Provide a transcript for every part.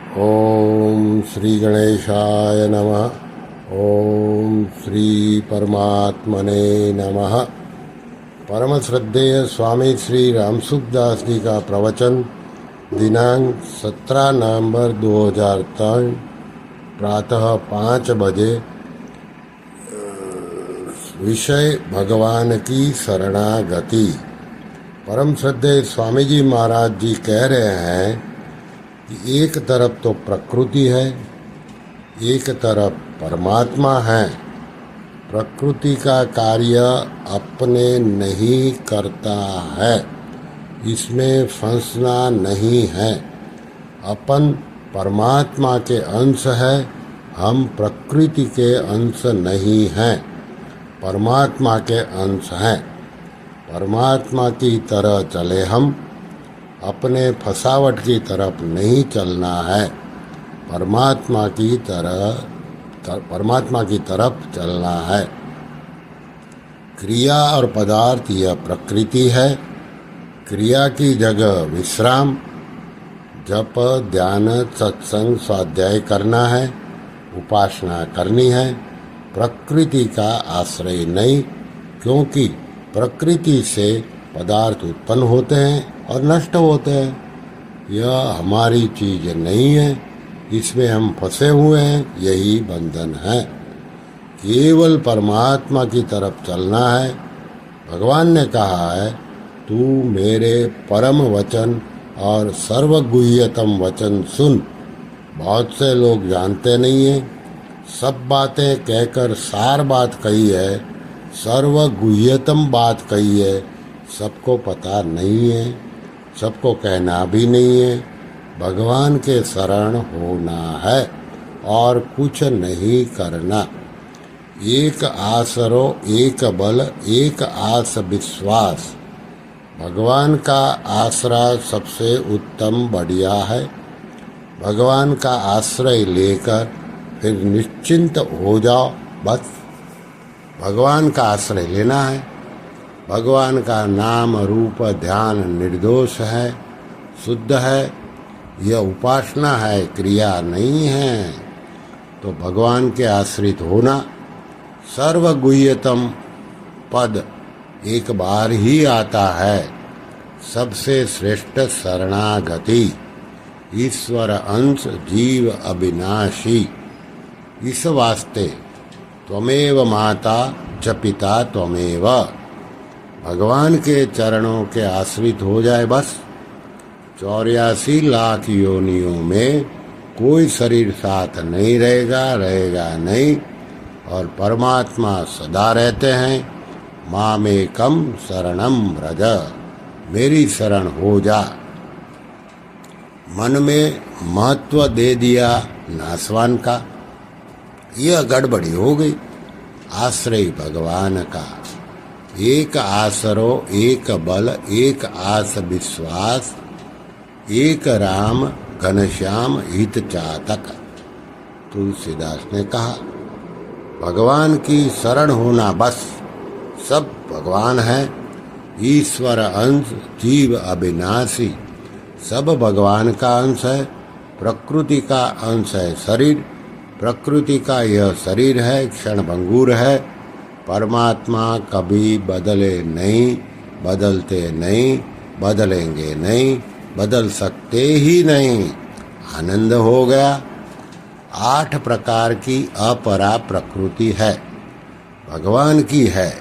ओम श्री गणेशाय नमः। ओम श्री परमात्मने नमः। परम श्रद्धेय स्वामी श्री रामसुखदास जी का प्रवचन दिनांक 17 नवंबर 2003 प्रातः 5 बजे। विषय भगवान की शरणागति। परम श्रद्धेय स्वामी जी महाराज जी कह रहे हैं कि एक तरफ तो प्रकृति है, एक तरफ परमात्मा है। प्रकृति का कार्य अपने नहीं करता है, इसमें फंसना नहीं है। अपन परमात्मा के अंश है, हम प्रकृति के अंश नहीं हैं, परमात्मा के अंश हैं। परमात्मा की तरह चले हम, अपने फसावट की तरफ नहीं चलना है। परमात्मा की तरफ चलना है। क्रिया और पदार्थ यह प्रकृति है। क्रिया की जगह विश्राम, जप, ध्यान, सत्संग, स्वाध्याय करना है, उपासना करनी है। प्रकृति का आश्रय नहीं, क्योंकि प्रकृति से पदार्थ उत्पन्न होते हैं और नष्ट होते हैं। यह हमारी चीज नहीं है, इसमें हम फंसे हुए हैं, यही बंधन है। केवल परमात्मा की तरफ चलना है। भगवान ने कहा है, तू मेरे परम वचन और सर्वगुह्यतम वचन सुन। बहुत से लोग जानते नहीं हैं, सब बातें कहकर सार बात कही है, सर्वगुह्यतम बात कही है, सबको पता नहीं है, सबको कहना भी नहीं है। भगवान के शरण होना है और कुछ नहीं करना। एक आसरो, एक बल, एक आस विश्वास। भगवान का आसरा सबसे उत्तम बढ़िया है। भगवान का आश्रय लेकर फिर निश्चिंत हो जाओ, बस। भगवान का आश्रय लेना है। भगवान का नाम रूप ध्यान निर्दोष है, शुद्ध है। यह उपासना है, क्रिया नहीं है। तो भगवान के आश्रित होना। सर्वगुह्यतम पद एक बार ही आता है। सबसे श्रेष्ठ शरणागति। ईश्वर अंश, जीव अविनाशी। इस वास्ते त्वमेव माता च पिता त्वमेव। भगवान के चरणों के आश्रित हो जाए, बस। 84 लाख योनियों में कोई शरीर साथ नहीं रहेगा नहीं। और परमात्मा सदा रहते हैं। मामेकम शरणम व्रज, मेरी शरण हो जा। मन में महत्व दे दिया नासवान का, यह गड़बड़ी हो गई। आश्रय भगवान का। एक आसरो, एक बल, एक आस विश्वास, एक राम घनश्याम हित चातक। तुलसीदास ने कहा, भगवान की शरण होना, बस। सब भगवान है। ईश्वर अंश, जीव अविनाशी। सब भगवान का अंश है। प्रकृति का अंश है शरीर। प्रकृति का यह शरीर है, क्षण भंगुर है। परमात्मा कभी बदले नहीं, बदलते नहीं, बदलेंगे नहीं, बदल सकते ही नहीं। आनंद हो गया। 8 प्रकार की अपरा प्रकृति है, भगवान की है।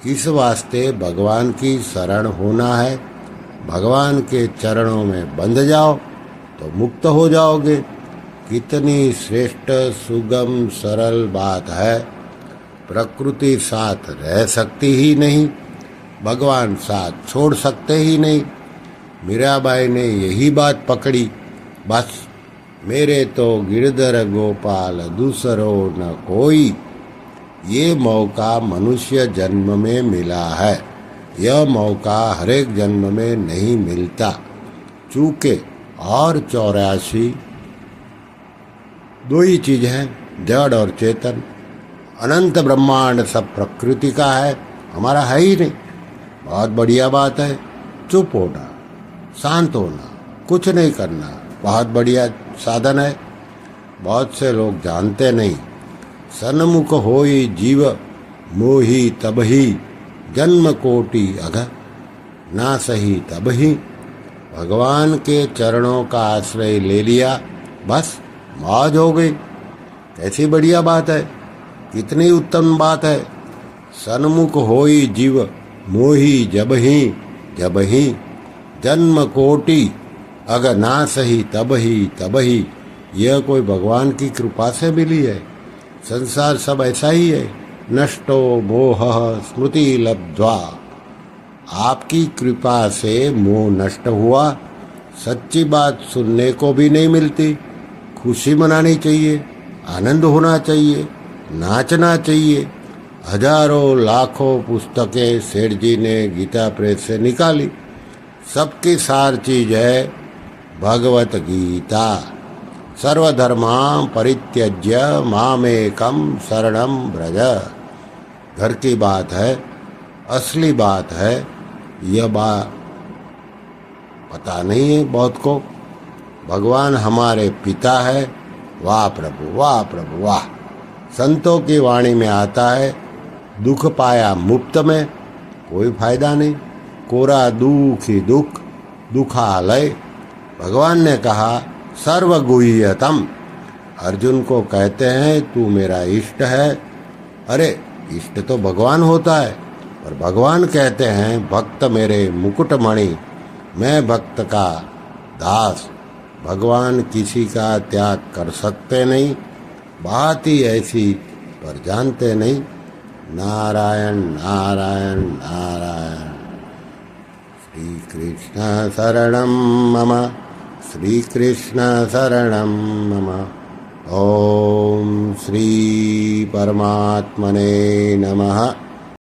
इस वास्ते भगवान की शरण होना है। भगवान के चरणों में बंध जाओ तो मुक्त हो जाओगे। कितनी श्रेष्ठ, सुगम, सरल बात है। प्रकृति साथ रह सकती ही नहीं, भगवान साथ छोड़ सकते ही नहीं। मीराबाई ने यही बात पकड़ी, बस। मेरे तो गिरधर गोपाल दूसरो न कोई। ये मौका मनुष्य जन्म में मिला है, यह मौका हर एक जन्म में नहीं मिलता। चूंकि और 84 दो ही चीज हैं, जड़ और चेतन। अनंत ब्रह्मांड सब प्रकृति का है, हमारा है ही नहीं। बहुत बढ़िया बात है। चुप होना, शांत होना, कुछ नहीं करना, बहुत बढ़िया साधन है, बहुत से लोग जानते नहीं। सन्मुख होई जीव मोही तबही, जन्म कोटि अघ ना सही तबही। भगवान के चरणों का आश्रय ले लिया, बस मौज हो गई। कैसी बढ़िया बात है, कितनी उत्तम बात है। सन्मुख होई जीव मोही जबही, जन्म कोटि अग ना सही तबही। यह कोई भगवान की कृपा से मिली है। संसार सब ऐसा ही है। नष्टो मोह स्मृति लब्ध्वा, आपकी कृपा से मोह नष्ट हुआ। सच्ची बात सुनने को भी नहीं मिलती। खुशी मनानी चाहिए, आनंद होना चाहिए, नाचना चाहिए। हजारों लाखों पुस्तकें सेठ जी ने गीता प्रेस से निकाली, सबकी सार चीज है भगवत गीता। सर्वधर्मा परित्यज्य मामेकम शरणम व्रज। घर की बात है, असली बात है। यह बात पता नहीं है बहुत को। भगवान हमारे पिता है। वाह प्रभु, वाह प्रभु, वाह। संतों की वाणी में आता है, दुख पाया मुफ्त में, कोई फायदा नहीं। कोरा दुख ही दुख, दुखालय। भगवान ने कहा सर्वगुह्यतम। अर्जुन को कहते हैं तू मेरा इष्ट है। अरे इष्ट तो भगवान होता है, पर भगवान कहते हैं भक्त मेरे मुकुटमणि, मैं भक्त का दास। भगवान किसी का त्याग कर सकते नहीं, बात ही ऐसी, पर जानते नहीं। नारायण नारायण नारायण। श्री कृष्ण शरणं मम, श्री कृष्ण शरणं मम। ओम श्री परमात्मने नमः।